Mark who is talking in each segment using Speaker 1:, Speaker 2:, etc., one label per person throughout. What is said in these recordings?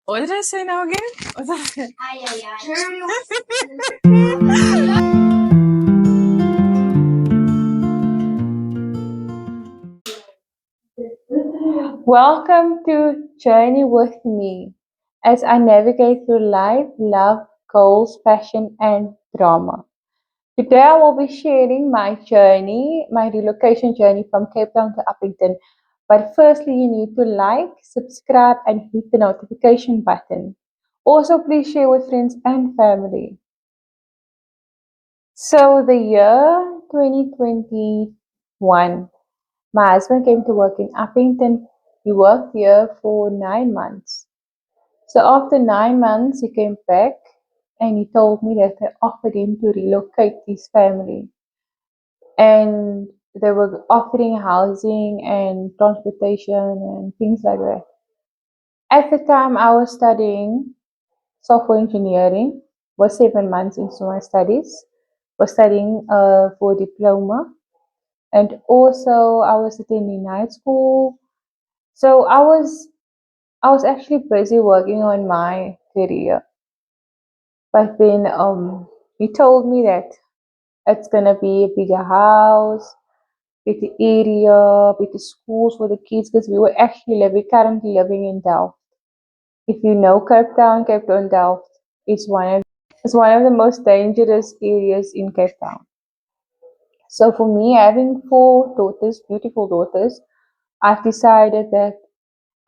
Speaker 1: What did I say now again? What did Welcome to Journey with me as I navigate through life, love, goals, passion, and drama. Today I will be sharing my journey, my relocation journey from Cape Town to Upington. But firstly, you need to like, subscribe, and hit the notification button. Also, please share with friends and family. So, the year 2021, my husband came to work in Upington. He worked here for 9 months. So, after 9 months, he came back and he told me that they offered him to relocate his family. And they were offering housing and transportation and things like that. At the time, I was studying software engineering, was 7 months into my studies, was studying for diploma, and also I was attending night school. So I was actually busy working on my career. But then he told me that it's gonna be a bigger house, better area, better schools for the kids, because we were actually currently living in Delft. If you know Cape Town, Delft, it's one of the most dangerous areas in Cape Town. So for me, having 4 daughters, beautiful daughters, I've decided that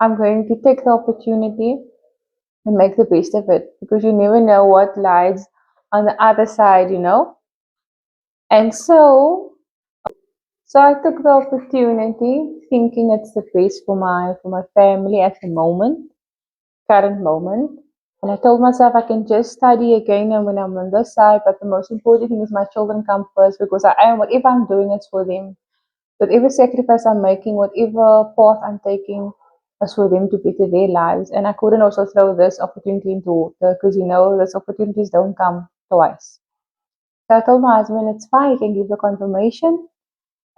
Speaker 1: I'm going to take the opportunity and make the best of it, because you never know what lies on the other side. And so I took the opportunity, thinking it's the best for my family at the current moment. And I told myself I can just study again and when I'm on this side, but the most important thing is my children come first, because I am whatever I'm doing it's for them. Whatever sacrifice I'm making, whatever path I'm taking is for them to better their lives. And I couldn't also throw this opportunity into water, because these opportunities don't come twice. So I told my husband it's fine, he can give the confirmation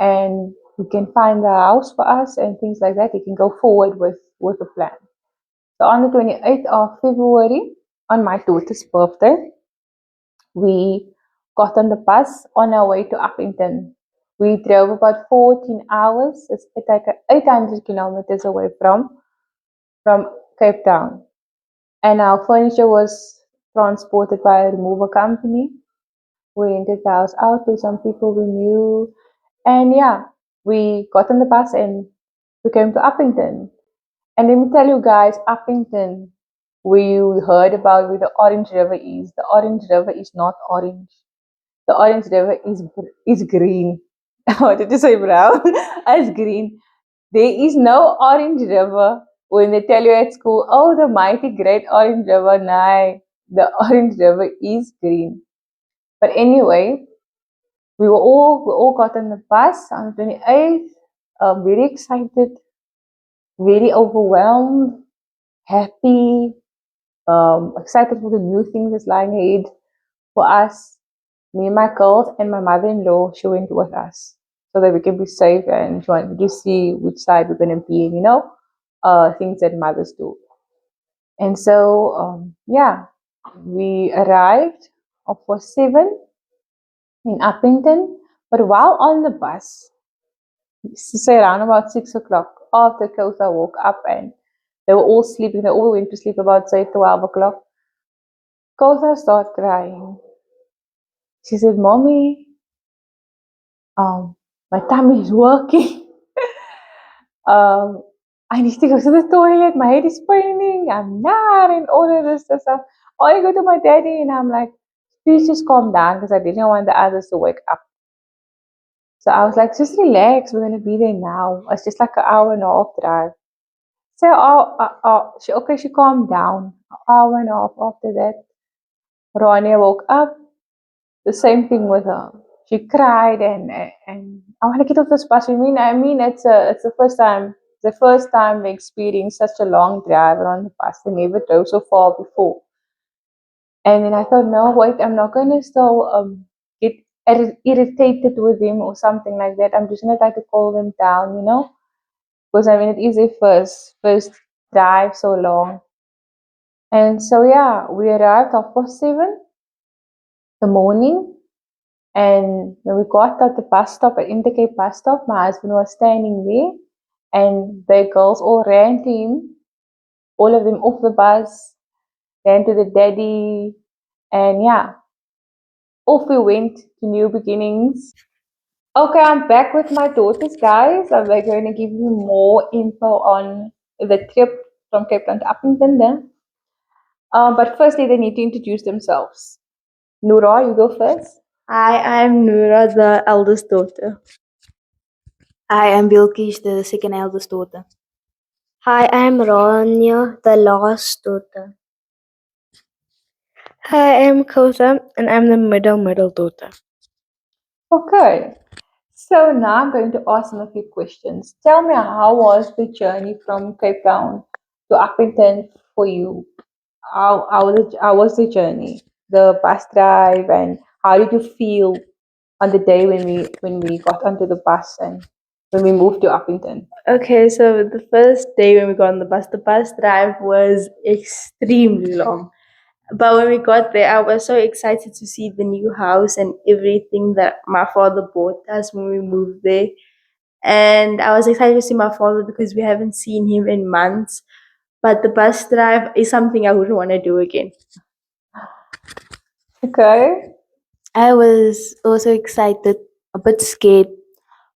Speaker 1: and we can find a house for us and things like that. He can go forward with the plan. So on the 28th of February, on my daughter's birthday, we got on the bus on our way to Upington. We drove about 14 hours. It's like 800 kilometers away from Cape Town. And our furniture was transported by a removal company. We rented the house out to some people we knew. And yeah, we got on the bus and we came to Upington. And let me tell you guys, Upington, we heard about where the Orange River is. The Orange River is not orange. The Orange River is green. What did you say, brown? It's green. There is no Orange River when they tell you at school, oh, the mighty great Orange River. No, the Orange River is green. But anyway, we all got on the bus on the 28th. Very excited, very overwhelmed, happy, excited for the new things that's lying ahead for us. Me and my girls and my mother-in-law, she went with us so that we can be safe, and she wanted to see which side we're going to be in, things that mothers do. And so, yeah, we arrived for 7 in Uppington, but while on the bus, say around about 6 o'clock, after Kotha woke up and they were all sleeping, they all went to sleep about, say, 12 o'clock. Kotha started crying. She said, Mommy, my tummy is working. um, I need to go to the toilet. My head is paining. I'm not, and all of this stuff. Or I go to my daddy, and I'm like, please just calm down, because I didn't want the others to wake up. So I was like, just relax. We're gonna be there now. It's just like an hour and a half drive. So she calmed down. An hour and a half after that, Ronnie woke up. The same thing with her. She cried and I want to get off this bus. I mean, it's the first time we experienced such a long drive on the bus. They never drove so far before. And then I thought, no, wait, I'm not gonna still get irritated with him or something like that. I'm just gonna try to calm them down, because I mean it is a first drive so long. And so yeah, we arrived 7:30 the morning. And when we got at the bus stop at Intercape bus stop, my husband was standing there, and the girls all ran to him, all of them off the bus, ran to the daddy, and yeah, off we went to new beginnings. Okay, I'm back with my daughters, guys. I'm going to give you more info on the trip from Cape Town to Upington then. But firstly, they need to introduce themselves. Nura, you go first.
Speaker 2: Hi, I'm Nura, the eldest daughter.
Speaker 3: Hi, I'm Bilkish, the second eldest daughter.
Speaker 4: Hi, I'm Rania, the last daughter.
Speaker 2: Hi, I'm Kota, and I'm the middle daughter.
Speaker 1: Okay. So now I'm going to ask them a few questions. Tell me, how was the journey from Cape Town to Upington for you? How was the journey? The bus drive, and how did you feel on the day when we got onto the bus and when we moved to Upington?
Speaker 2: Okay, so the first day when we got on the bus drive was extremely long. But when we got there, I was so excited to see the new house and everything that my father bought us when we moved there. And I was excited to see my father because we haven't seen him in months. But the bus drive is something I wouldn't want to do again.
Speaker 1: Okay.
Speaker 3: I was also excited, a bit scared,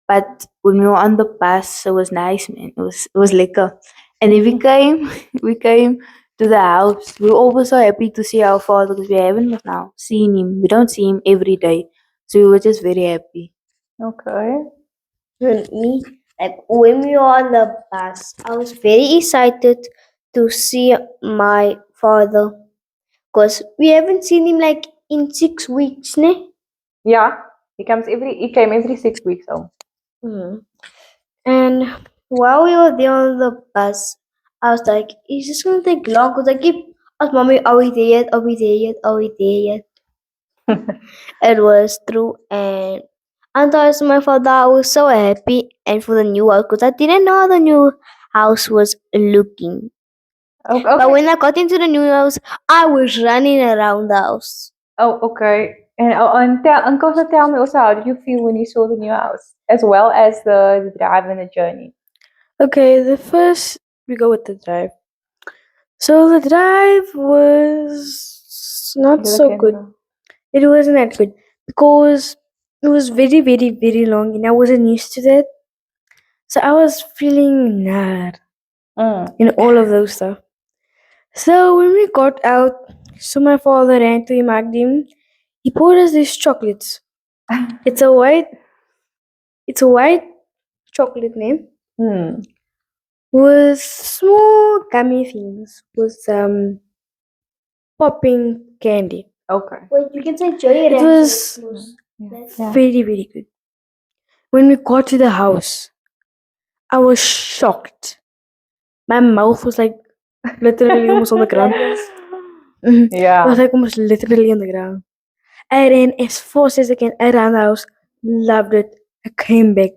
Speaker 3: but when we were on the bus, it was nice, man. It was liquor, and then we came to the house. We were all so happy to see our father because we haven't now seen him. We don't see him every day, so we were just very happy.
Speaker 1: Okay.
Speaker 4: Me, like when we were on the bus, I was very excited to see my father because we haven't seen him like in 6 weeks, ne?
Speaker 1: Yeah. He came every 6 weeks home.
Speaker 4: And while we were there on the bus, I was like, "Is this gonna take long?" Because I keep asked mommy, "Are we there yet? Are we there yet? Are we there yet?" It was true, and I told my father I was so happy and for the new house because I didn't know how the new house was looking.
Speaker 1: Okay.
Speaker 4: But when I got into the new house, I was running around the house.
Speaker 1: Oh, okay. And Kosa, tell me also, how did you feel when you saw the new house, as well as the drive and the journey?
Speaker 2: Okay, the first we go with the drive. So the drive was not so good. It wasn't that good because it was very, very, very long and I wasn't used to that. So I was feeling mad in all of those stuff. So when we got out, so my father ran to him, hugged him. He poured us these chocolates. It's a white chocolate name with small gummy things with popping candy.
Speaker 1: Okay.
Speaker 4: Wait, you can say Joy
Speaker 2: It was
Speaker 1: Yeah.
Speaker 2: very, very good. When we got to the house, I was shocked. My mouth was like literally almost on the ground. It
Speaker 1: Yeah.
Speaker 2: was like almost literally on the ground. I ran as fast as I can around the house. Loved it. I came back.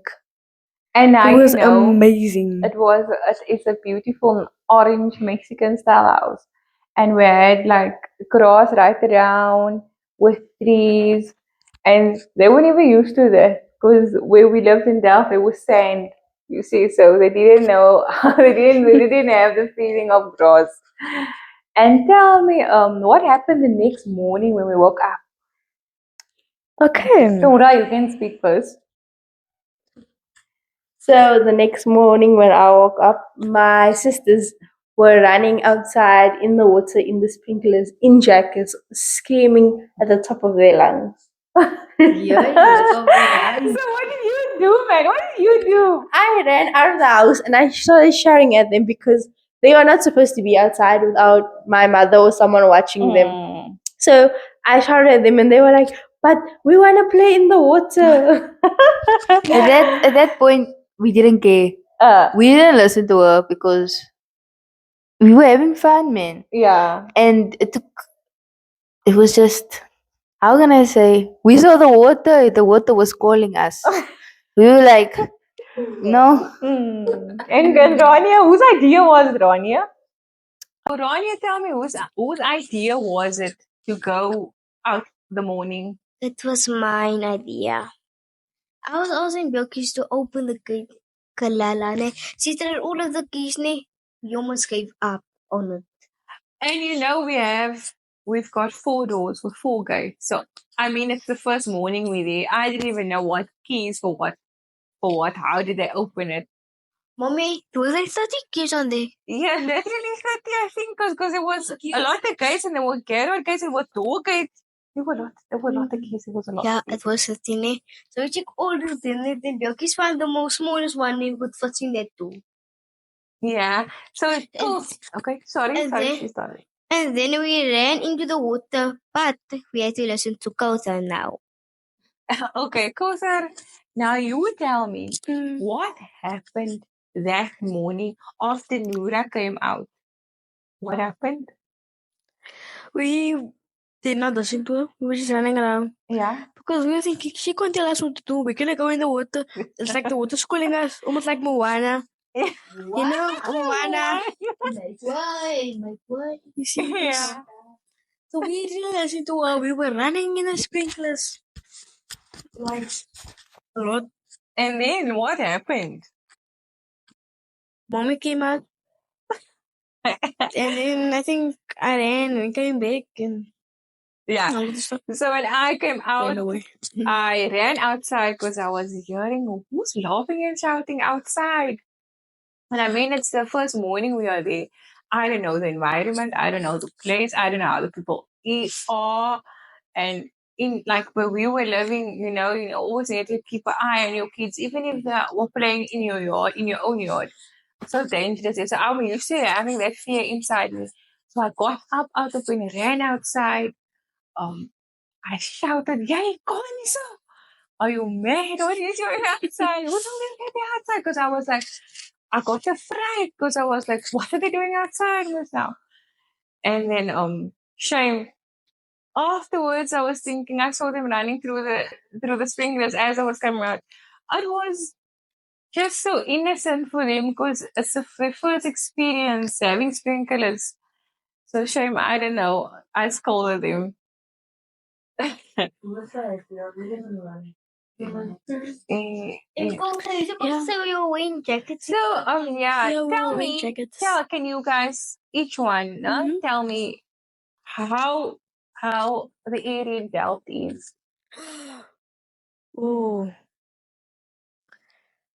Speaker 1: And now
Speaker 2: It was
Speaker 1: you know
Speaker 2: amazing.
Speaker 1: it's a beautiful orange Mexican style house, and we had like grass right around with trees, and they were never used to that because where we lived in Delft, it was sand. You see, so they didn't know they didn't have the feeling of grass. And tell me, what happened the next morning when we woke up?
Speaker 2: Okay.
Speaker 1: Tora, you can speak first.
Speaker 2: So the next morning when I woke up, my sisters were running outside in the water, in the sprinklers, in jackets, screaming at the top of their lungs.
Speaker 1: So what did you do, man? What did you do?
Speaker 2: I ran out of the house and I started shouting at them because they were not supposed to be outside without my mother or someone watching them. So I shouted at them and they were like, "But we want to play in the water."
Speaker 3: At that point, we didn't care. We didn't listen to her because we were having fun, man.
Speaker 1: Yeah.
Speaker 3: And it was just, how can I say? We saw the water was calling us. We were like, no.
Speaker 1: And Rania, whose idea was Rania? Oh, Ronnie, tell me, whose idea was it to go out the morning?
Speaker 4: It was mine idea. I was also in Bilkies to open the gate. Kalala, ne? She tried all of the keys, ne? You almost gave up on it.
Speaker 1: And we've got 4 doors with 4 gates. So, I mean, it's the first morning we're there. I didn't even know what keys for what. How did they open it?
Speaker 4: Mommy, there was like 30 keys on there.
Speaker 1: Yeah, literally 30, I think, because it was a lot of gates and there were garage gates and there were door gates. There were a lot of keys. It was a lot.
Speaker 4: Yeah,
Speaker 1: of keys.
Speaker 4: it was 30, ne? So we check all the things. Then Bilkies found the most smallest one, ne? With fits in that too.
Speaker 1: Yeah. So, cool. Okay, sorry,
Speaker 4: then-
Speaker 1: she started.
Speaker 4: And then we ran into the water, but we had to listen to Kausa now.
Speaker 1: Okay, Kosar, now you tell me what happened that morning after Noora came out. What happened?
Speaker 2: We did not listen to her. We were just running around.
Speaker 1: Yeah.
Speaker 2: Because we were thinking, she can't tell us what to do. We're going to go in the water. It's like the water schooling us. Almost like Moana.
Speaker 1: Yeah.
Speaker 2: You know, Moana.
Speaker 4: Why?
Speaker 2: You see?
Speaker 1: Yeah.
Speaker 2: So we didn't listen to her. We were running in the sprinklers. Like, a lot.
Speaker 1: And then what happened?
Speaker 2: Mommy came out. And then I think I ran and came back and
Speaker 1: Yeah.
Speaker 2: all the stuff.
Speaker 1: So when I came out,
Speaker 2: Ran away.
Speaker 1: I ran outside because I was hearing who's laughing and shouting outside. And I mean, it's the first morning we are there. I don't know the environment. I don't know the place. I don't know how the people are. And in like where we were living, you always need to keep an eye on your kids, even if they were playing in your yard, in your own yard. So dangerous. So I'm used to having that fear inside me. So I got up out of bed and ran outside. I shouted, "Yay, come on, sir! Are you mad? What is going outside? Who's going to get outside?" Because I was like, I got a fright because I was like, what are they doing outside now? And then shame. Afterwards, I was thinking, I saw them running through the sprinklers as I was coming out. It was just so innocent for them because it's their first experience having sprinklers. So shame, I don't know. I scolded them.
Speaker 4: In Kausa, you're supposed to say we were wearing jackets.
Speaker 1: So
Speaker 2: Yeah, we
Speaker 1: tell
Speaker 2: were wearing
Speaker 1: me,
Speaker 2: jackets.
Speaker 1: can you guys each one tell me how the area in Delft is?
Speaker 2: Oh.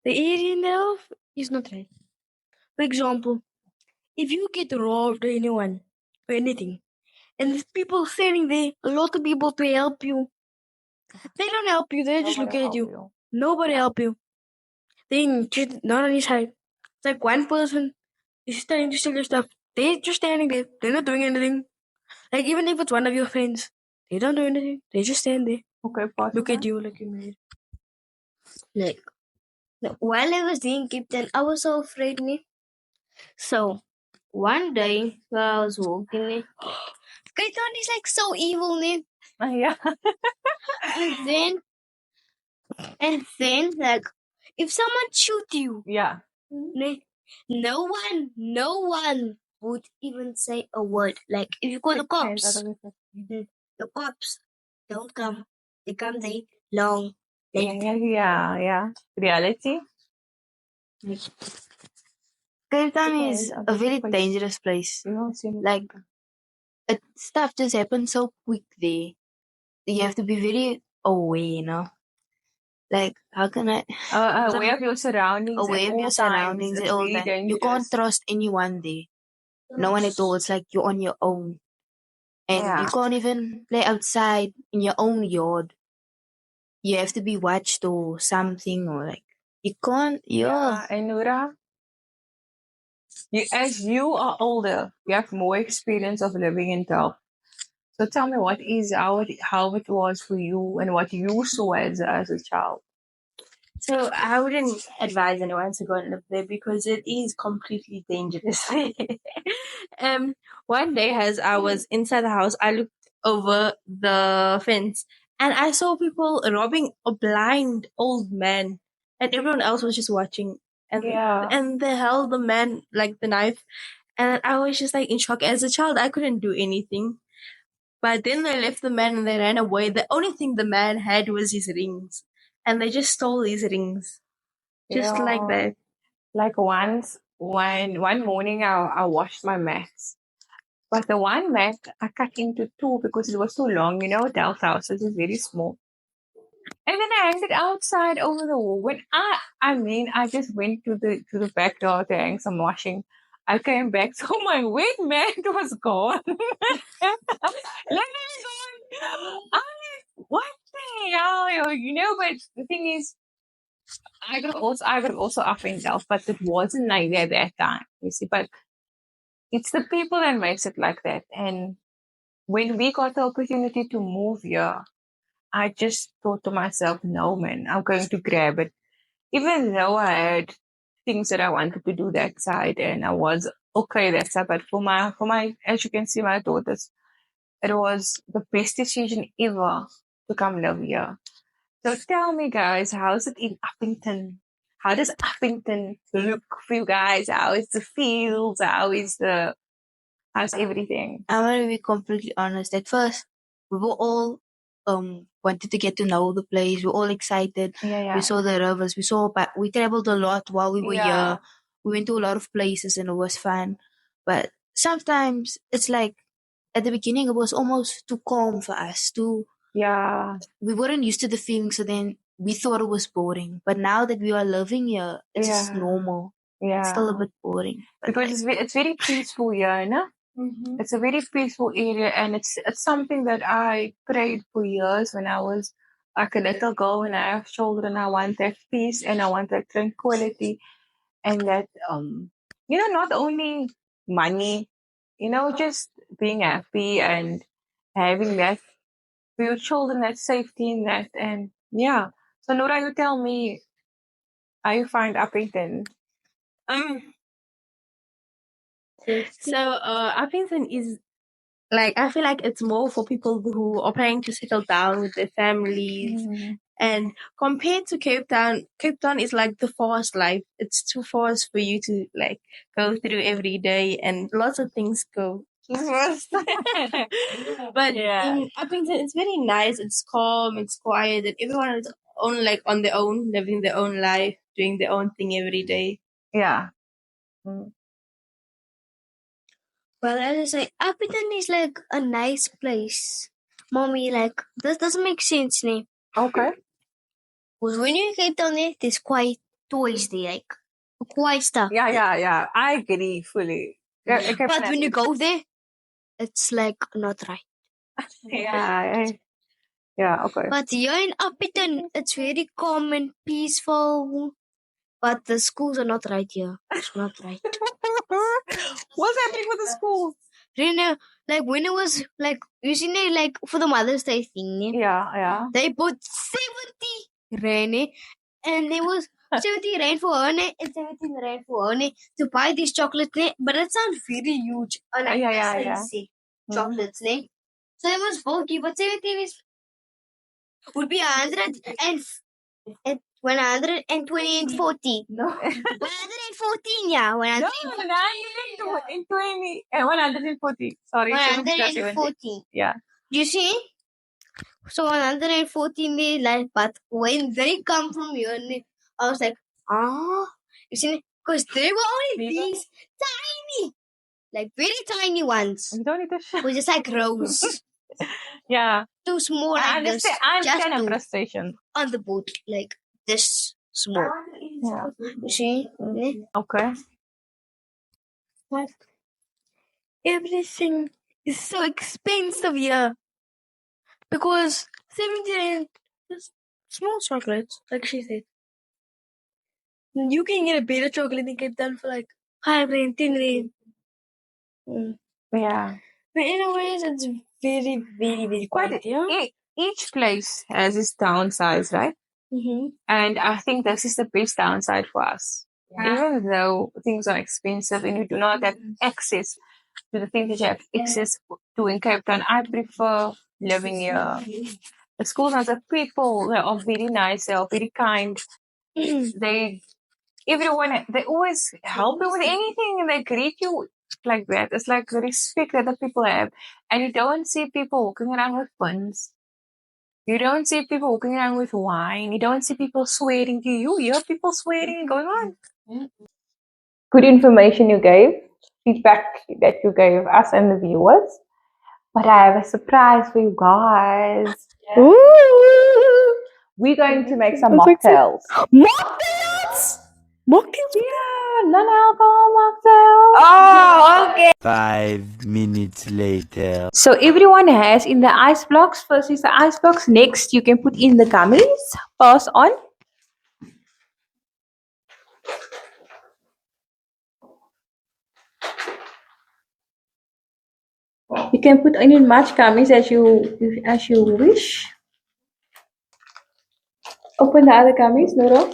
Speaker 2: The area in Delft is not right. For example, if you get robbed or anyone or anything, and there's people standing there, a lot of people to help you. They don't help you, they just look at you. Nobody help you. They not on your side. It's like one person is starting to steal your stuff. They're just standing there. They're not doing anything. Like even if it's one of your friends, they don't do anything. They just stand there.
Speaker 1: Okay,
Speaker 2: Look at you like you're mad.
Speaker 4: Like, while I was in Upington, I was so afraid, ne? So, one day, while I was walking, ne? Kaitan is like so evil, ne?
Speaker 1: Yeah.
Speaker 4: And then, like, if someone shoot you,
Speaker 1: Yeah.
Speaker 4: ne? No one would even say a word. Like, if you call the cops, the cops don't come. They come there long later.
Speaker 1: Yeah. Reality.
Speaker 3: Cape Town is a very dangerous place. Like, stuff just happens so quick there. You have to be very aware, Like, how can I...
Speaker 1: aware of your surroundings.
Speaker 3: Aware of your surroundings at all times. You can't trust anyone there. No one at all. It's like you're on your own. And you can't even play outside in your own yard. You have to be watched or something, or like, you can't,
Speaker 1: Yeah, and Noora, as you are older, you have more experience of living in Delft. So tell me, how it was for you and what you saw as a child.
Speaker 5: So I wouldn't advise anyone to go and live there because it is completely dangerous. One day as I was inside the house, I looked over the fence and I saw people robbing a blind old man, and everyone else was just watching. And they held the man like the knife, And I was just like in shock. As a child, I couldn't do anything. But then they left the man and they ran away. The only thing the man had was his rings. And they just stole his rings. Just like
Speaker 1: Yeah.
Speaker 5: that.
Speaker 1: Like once, one morning, I washed my mats. But the one mat I cut into two because it was too long. You know, Delft houses is very small. And then I hanged it outside over the wall. When I just went to the back door to hang some washing. I came back, so my wet mat was gone. Literally gone. What the hell? You know, but the thing is, I got also up in Delft, but it wasn't like that that time. You see, but it's the people that makes it like that. And when we got the opportunity to move here, I just thought to myself, no, man, I'm going to grab it. Even though I had things that I wanted to do that side and I was okay that side, but for my, as you can see, my daughters, it was the best decision ever to come live here. So tell me, guys, how's it in Upington? How does Upington look for you guys? How is the fields? How's everything?
Speaker 3: I'm gonna be completely honest. At first, we were all wanted to get to know the place. We were all excited.
Speaker 1: Yeah.
Speaker 3: We saw the rivers. We traveled a lot while we were
Speaker 1: Yeah.
Speaker 3: here. We went to a lot of places and it was fun. But sometimes it's like at the beginning it was almost too calm for us.
Speaker 1: Yeah.
Speaker 3: We weren't used to the feeling, so then we thought it was boring. But now that we are living here, it's just
Speaker 1: Yeah.
Speaker 3: normal.
Speaker 1: Yeah.
Speaker 3: It's still a bit boring. But
Speaker 1: Because it's very peaceful here, you know?
Speaker 5: Mm-hmm.
Speaker 1: It's a very peaceful area, and it's something that I prayed for years when I was like a little girl. When I have children, I want that peace and I want that tranquility, and that not only money, just being happy and having that for your children, that safety in that, and yeah. So Nora, you tell me how you find Upington.
Speaker 5: So Upington is like, I feel like it's more for people who are planning to settle down with their families. And compared to Cape Town is like the fast life. It's too fast for you to like go through every day, and lots of things go too fast. But in Upington, it's very nice. It's calm. It's quiet, and everyone is on their own, living their own life, doing their own thing every day.
Speaker 1: Yeah.
Speaker 4: Well, as I say, Upington is like a nice place. Mommy, like, this doesn't make sense, ne?
Speaker 1: Okay.
Speaker 4: Because when you get down there, there's quite toys there, like, quite stuff.
Speaker 1: Yeah. I agree fully.
Speaker 4: But when you go there, it's like not right.
Speaker 1: Yeah, okay.
Speaker 4: But here in Upington, it's very calm and peaceful. But the schools are not right here. It's not right.
Speaker 1: What's happening with the schools?
Speaker 4: Rena, like when it was like, you see, like for the Mother's Day thing, ne?
Speaker 1: Yeah.
Speaker 4: They put 70 rand, ne? And there was 70 rand for her, ne? And 17 rand for her, ne? To buy these chocolates, ne? But it sounds very huge.
Speaker 1: Yeah.
Speaker 4: Chocolates, ne? So it was bulky, but 17 would be 100 and 120 and 40.
Speaker 1: No.
Speaker 4: 114, yeah.
Speaker 1: 120 and 140. Sorry.
Speaker 4: 114.
Speaker 1: Yeah.
Speaker 4: You see? So 114 days life, but when they come from here, I was like, you see, because they were only these tiny, like very tiny ones.
Speaker 1: You don't need to show.
Speaker 4: Which is like rose.
Speaker 1: Yeah.
Speaker 4: Too small.
Speaker 1: I
Speaker 4: like this.
Speaker 1: understand the frustration.
Speaker 4: On the boat, like this small.
Speaker 1: Yeah.
Speaker 4: You see?
Speaker 1: Okay.
Speaker 2: But everything is so expensive here. Because 70 rand is small chocolates, like she said. You can get a better chocolate in Cape Town for like 5 rand, 10 rand.
Speaker 1: Yeah.
Speaker 2: But anyways, it's very, very, very quiet, yeah?
Speaker 1: Each place has its downsides, right?
Speaker 2: Mm-hmm.
Speaker 1: And I think this is the best downside for us. Even though things are expensive and you do not have access to the things that you have access to in Cape Town, I prefer living here. The schools are the people, they are very nice, they are very kind. They always help you with anything and they greet you like that. It's like the respect that the people have. And you don't see people walking around with guns. You don't see people walking around with wine. You don't see people swearing to you. You hear people swearing and going on. Good information you gave. Feedback that you gave us and the viewers. But I have a surprise for you guys.
Speaker 2: Ooh.
Speaker 1: We're going to make some
Speaker 2: I'm so excited.
Speaker 1: mocktails.
Speaker 2: Mocktails! Mocktails?
Speaker 1: Yeah, non-alcohol mocktails.
Speaker 2: Oh, okay.
Speaker 6: 5 minutes later.
Speaker 1: So everyone has in the ice blocks. First is the ice blocks. Next, you can put in the gummies. Pass on. You can put in as much gummies as you wish. Open the other gummies, Nora.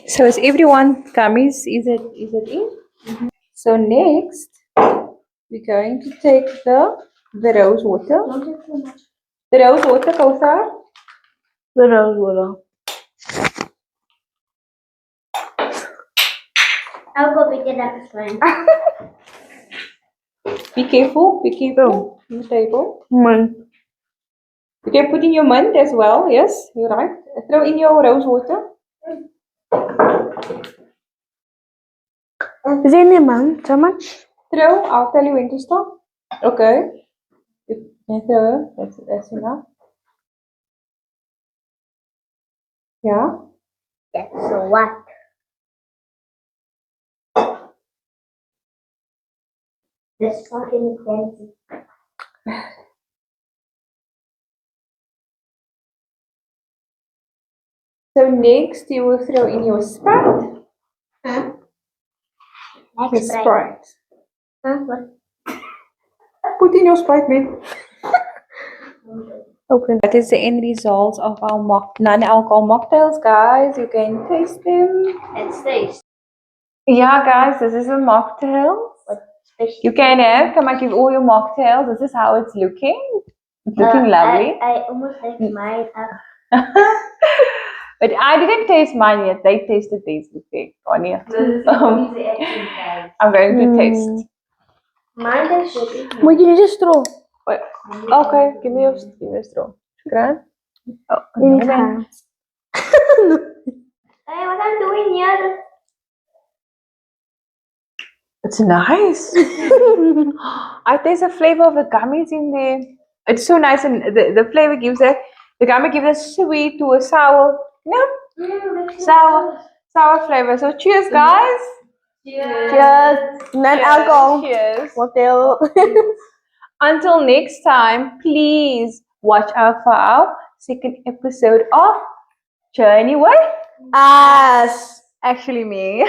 Speaker 1: So is everyone gummies? Is it in? So next we're going to take the rose water. The rose water, Kauthar.
Speaker 2: The rose water.
Speaker 4: I'll go pick it up, friend.
Speaker 1: Be careful. Be careful. On the table.
Speaker 2: Man.
Speaker 1: You can put in your mint as well. Yes, you're right. Throw in your rose water.
Speaker 2: Is there any amount? How much?
Speaker 1: Throw. I'll tell you when to stop. Okay. You can throw. That's enough. Yeah.
Speaker 4: Yeah, so what? This fucking crazy.
Speaker 1: So next you will throw in your sprite.
Speaker 4: Huh?
Speaker 1: The sprite.
Speaker 4: Huh? What?
Speaker 1: Put in your sprite, babe.
Speaker 2: Open.
Speaker 1: That is the end result of our non-alcohol mocktails, guys. You can taste them.
Speaker 4: Let's taste.
Speaker 1: Yeah, guys, this is a mocktail. You can have. Come I give all your mocktails. This is how it's looking. It's looking lovely.
Speaker 4: I almost like mine.
Speaker 1: But I didn't taste mine yet. They tasted these before. I'm going to taste.
Speaker 4: Mine is shitty.
Speaker 2: Wait, you need a straw.
Speaker 1: Wait. Okay, give me a straw. Grant. Oh,
Speaker 2: In
Speaker 1: no,
Speaker 2: his
Speaker 1: man.
Speaker 2: hands.
Speaker 4: Hey, what I'm doing here?
Speaker 1: It's nice. I taste the flavor of the gummies in there. It's so nice, and the flavor gives it. The gummy gives a sweet to a sour. No, sour flavor. So cheers, guys.
Speaker 2: Cheers. Non-alcohol.
Speaker 1: Cheers.
Speaker 2: Mocktail.
Speaker 1: Until next time, please watch out for our second episode of Journey with
Speaker 2: Us.
Speaker 1: actually me.